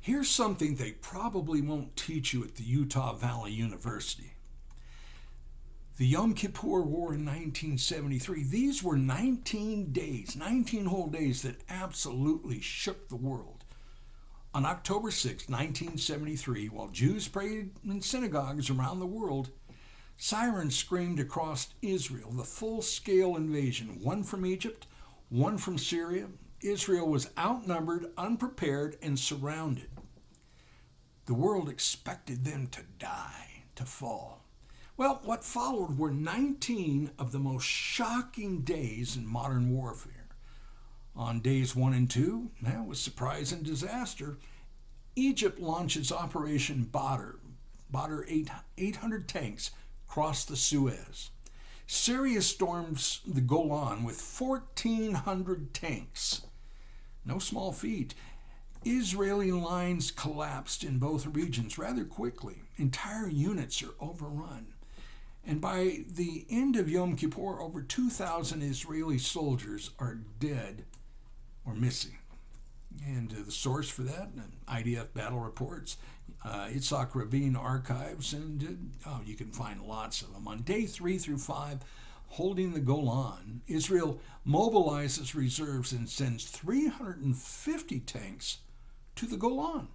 Here's something they probably won't teach you at the Utah Valley University. The Yom Kippur War in 1973, these were 19 days, 19 whole days that absolutely shook the world. On October 6, 1973, while Jews prayed in synagogues around the world, sirens screamed across Israel, the full-scale invasion, one from Egypt, one from Syria. Israel was outnumbered, unprepared, and surrounded. The world expected them to die, to fall. Well, what followed were 19 of the most shocking days in modern warfare. On days 1 and 2, with surprise and disaster, Egypt launches Operation Badr. 800 tanks crossed the Suez. Syria storms the Golan with 1,400 tanks. No small feat. Israeli lines collapsed in both regions rather quickly. Entire units are overrun. And by the end of Yom Kippur, over 2,000 Israeli soldiers are dead or missing. And the source for that, IDF battle reports, Itzhak Rabin archives, and you can find lots of them. On day 3 through 5, holding the Golan, Israel mobilizes reserves and sends 350 tanks to the Golan.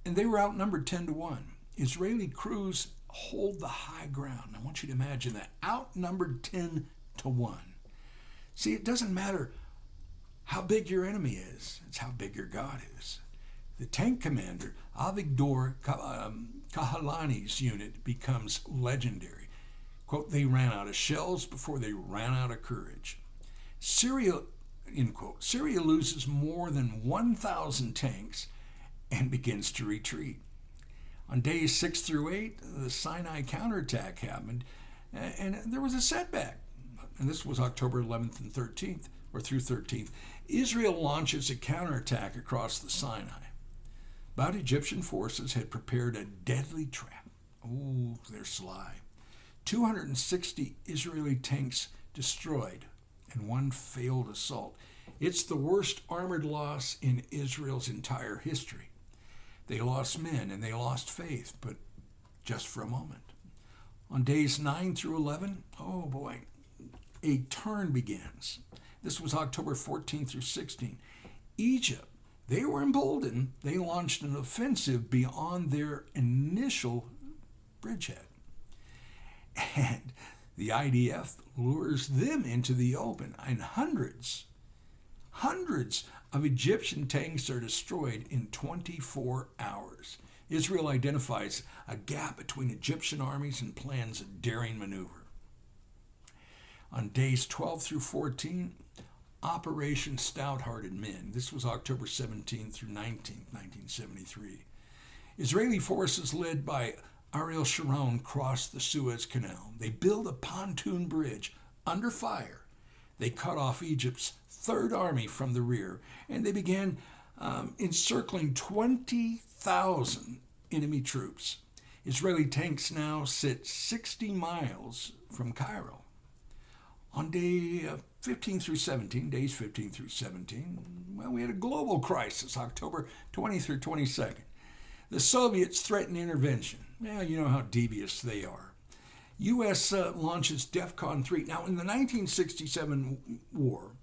And they were outnumbered 10-1. Israeli crews hold the high ground. I want you to imagine that, outnumbered 10-1. See, it doesn't matter how big your enemy is, it's how big your God is. The tank commander, Avigdor Kahalani's unit, becomes legendary. Quote, they ran out of shells before they ran out of courage. Syria, end quote, Syria loses more than 1,000 tanks and begins to retreat. On days 6 through 8, the Sinai counterattack happened, and there was a setback. And this was October 11th and 13th, or through 13th. Israel launches a counterattack across the Sinai. But Egyptian forces had prepared a deadly trap. Oh, they're sly. 260 Israeli tanks destroyed, and one failed assault. It's the worst armored loss in Israel's entire history. They lost men and they lost faith, but just for a moment. On days 9 through 11, oh boy, a turn begins. This was October 14 through 16. Egypt, they were emboldened. They launched an offensive beyond their initial bridgehead. And the IDF lures them into the open, and hundreds of Egyptian tanks are destroyed in 24 hours. Israel identifies a gap between Egyptian armies and plans a daring maneuver. On days 12 through 14, Operation Stout-Hearted Men. This was October 17 through 19, 1973. Israeli forces led by Ariel Sharon crossed the Suez Canal. They built a pontoon bridge under fire. They cut off Egypt's Third Army from the rear, and they began encircling 20,000 enemy troops. Israeli tanks now sit 60 miles from Cairo. On day 15 through 17, days 15 through 17, well, we had a global crisis, October 20th through 22nd. The Soviets threatened intervention. Well, you know how devious they are. U.S. launches DEFCON 3. Now, in the 1967 war,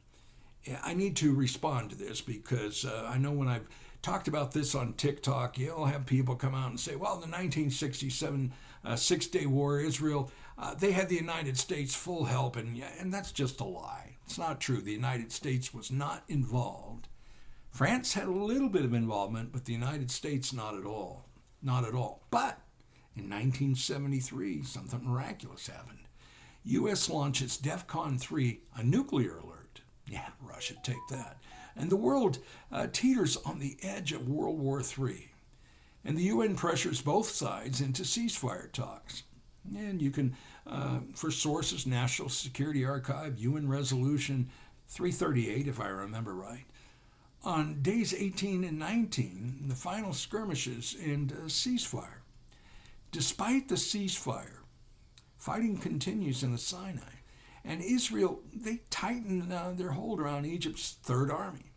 I need to respond to this because I know when I've talked about this on TikTok, you'll have people come out and say, well, the 1967 Six-Day War, Israel, they had the United States full help, and that's just a lie. It's not true. The United States was not involved. France had a little bit of involvement, but the United States not at all. Not at all. But in 1973, something miraculous happened. U.S. launches DEFCON 3, a nuclear alert. Yeah, Russia, take that. And the world teeters on the edge of World War III. And the UN pressures both sides into ceasefire talks. And you can, for sources, National Security Archive, UN Resolution 338, if I remember right. On days 18 and 19, the final skirmishes and ceasefire. Despite the ceasefire, fighting continues in the Sinai. And Israel, they tightened their hold around Egypt's Third Army.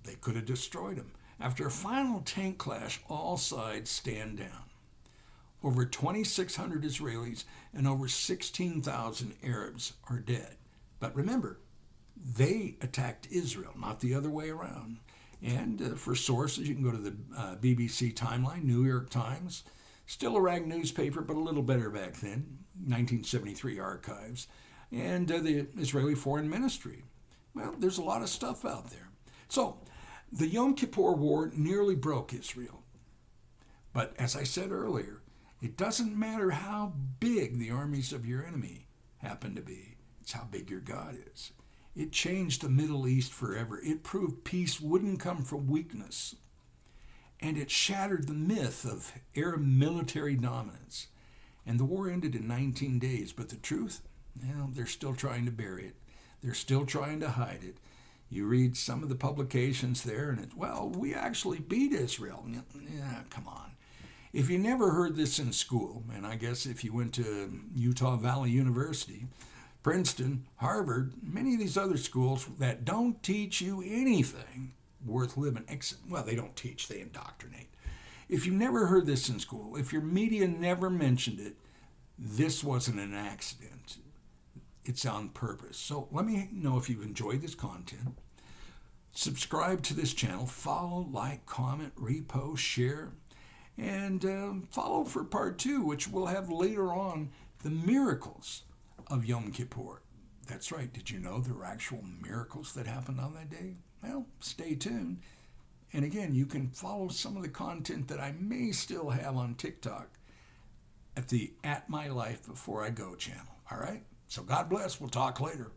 They could have destroyed them. After a final tank clash, all sides stand down. Over 2,600 Israelis and over 16,000 Arabs are dead. But remember, they attacked Israel, not the other way around. And for sources, you can go to the BBC Timeline, New York Times, still a rag newspaper, but a little better back then, 1973 archives, and the Israeli Foreign Ministry. Well, there's a lot of stuff out there. So, the Yom Kippur War nearly broke Israel. But as I said earlier, it doesn't matter how big the armies of your enemy happen to be. It's how big your God is. It changed the Middle East forever. It proved peace wouldn't come from weakness. And it shattered the myth of Arab military dominance. And the war ended in 19 days. But the truth, well, they're still trying to bury it. They're still trying to hide it. You read some of the publications there, and it's, well, we actually beat Israel. Yeah, come on. If you never heard this in school, and I guess if you went to Utah Valley University, Princeton, Harvard, many of these other schools that don't teach you anything worth living, well, they don't teach, they indoctrinate. If you never heard this in school, if your media never mentioned it, this wasn't an accident. It's on purpose. So let me know if you've enjoyed this content. Subscribe to this channel, follow, like, comment, repost, share, and follow for part 2, which we'll have later on, the miracles of Yom Kippur. That's right. Did you know there were actual miracles that happened on that day? Well, stay tuned. And again, you can follow some of the content that I may still have on TikTok at the At My Life Before I Go channel. All right? So God bless. We'll talk later.